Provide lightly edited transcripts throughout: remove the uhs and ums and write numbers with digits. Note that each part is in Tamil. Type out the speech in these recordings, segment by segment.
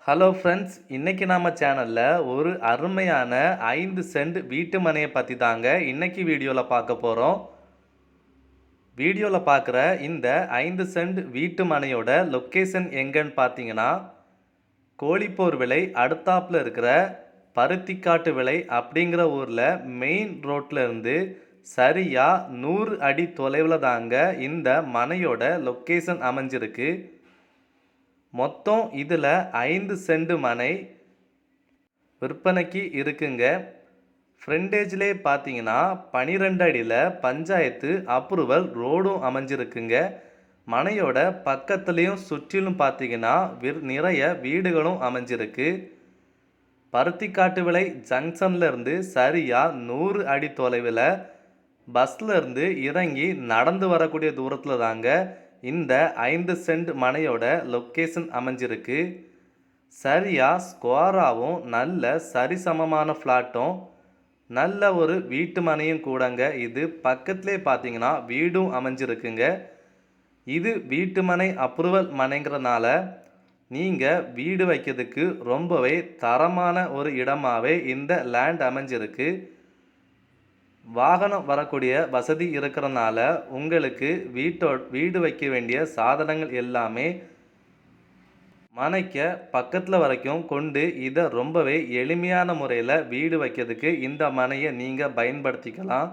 ஹலோ ஃப்ரெண்ட்ஸ், இன்னைக்கு நாம சேனல்ல ஒரு அருமையான 5 சென்ட் வீட்டு மனையை பற்றி தாங்க இன்னைக்கு வீடியோவில் பார்க்க போகிறோம். வீடியோவில் பார்க்குற இந்த 5 சென்ட் வீட்டு மனையோட லொக்கேஷன் எங்கன்னு பார்த்தீங்கன்னா, கோழிப்போர் விலை அடுத்தாப்பில் இருக்கிற பருத்திக்காட்டு விலை அப்படிங்கிற ஊரில் மெயின் ரோட்டில் இருந்து சரியாக 100 அடி தொலைவில் தாங்க இந்த மனையோட லொக்கேஷன் அமைஞ்சிருக்கு. மொத்தம் இதில் 5 சென்ட் மனை விற்பனைக்கு இருக்குங்க. ஃப்ரண்டேஜ்லே பார்த்தீங்கன்னா 12 அடியில் பஞ்சாயத்து அப்ரூவல் ரோடும் அமைஞ்சிருக்குங்க. மனையோட பக்கத்துலேயும் சுற்றிலும் பார்த்தீங்கன்னா நிறைய வீடுகளும் அமைஞ்சிருக்கு. பருத்திக்காட்டு விலை ஜங்ஷனில் இருந்து சரியாக 100 அடி தொலைவில் பஸ்ஸில் இருந்து இறங்கி நடந்து வரக்கூடிய தூரத்தில் தாங்க இந்த 5 சென்ட் மனையோட லொக்கேஷன் அமைஞ்சிருக்கு. சரியாக ஸ்கொயராகவும் நல்ல சரிசமமான ஃப்ளாட்டும் நல்ல ஒரு வீட்டு மனையும் கூடங்க. இது பக்கத்துலேயே பார்த்தீங்கன்னா வீடும் அமைஞ்சிருக்குங்க. இது வீட்டு மனை அப்ரூவல் மனைங்கிறனால நீங்கள் வீடு வைக்கிறதுக்கு ரொம்பவே தரமான ஒரு இடமாகவே இந்த லேண்ட் அமைஞ்சிருக்கு. வாகனம் வரக்கூடிய வசதி இருக்கிறனால உங்களுக்கு வீடு வைக்க வேண்டிய சாதனங்கள் எல்லாமே மனைக்கு பக்கத்தில் வரைக்கும் கொண்டு இதை ரொம்பவே எளிமையான முறையில் வீடு வைக்கிறதுக்கு இந்த மனையை நீங்கள் பயன்படுத்திக்கலாம்.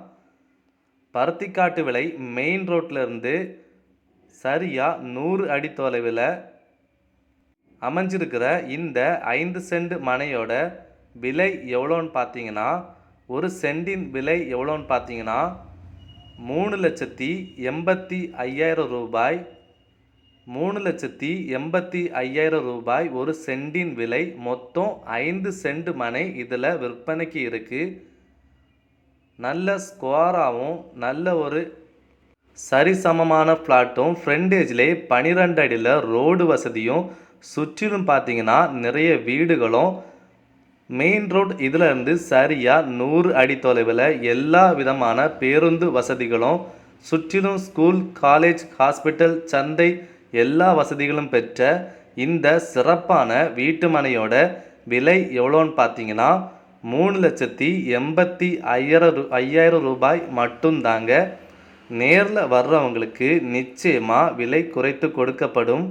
பருத்திக்காட்டு விலை மெயின் ரோட்டில் இருந்து சரியாக 100 அடி தொலைவில் அமைஞ்சிருக்கிற இந்த 5 சென்ட் மனையோட விலை எவ்வளோன்னு பார்த்தீங்கன்னா, ஒரு சென்டின் விலை எவ்வளோன்னு பார்த்தீங்கன்னா 3,85,000 ரூபாய். 3,85,000 ரூபாய் ஒரு சென்டின் விலை. மொத்தம் 5 சென்ட் மனை இதில் விற்பனைக்கு இருக்குது. நல்ல ஸ்கொயராகவும் நல்ல ஒரு சரிசமமான ஃப்ளாட்டும் ஃப்ரண்டேஜ்லே 12 அடியில் ரோடு வசதியும் சுற்றிலும் பார்த்தீங்கன்னா நிறைய வீடுகளும் மெயின் ரோட் இதில் இருந்து சரியாக 100 அடி தொலைவில் எல்லா விதமான பேருந்து வசதிகளும் சுற்றிலும் ஸ்கூல், காலேஜ், ஹாஸ்பிட்டல், சந்தை எல்லா வசதிகளும் பெற்ற இந்த சிறப்பான வீட்டு மனையோட விலை எவ்வளோன்னு பார்த்தீங்கன்னா 3,85,000 ரூபாய் மட்டும்தாங்க. நேரில் வர்றவங்களுக்கு நிச்சயமாக விலை குறைத்து கொடுக்கப்படும்.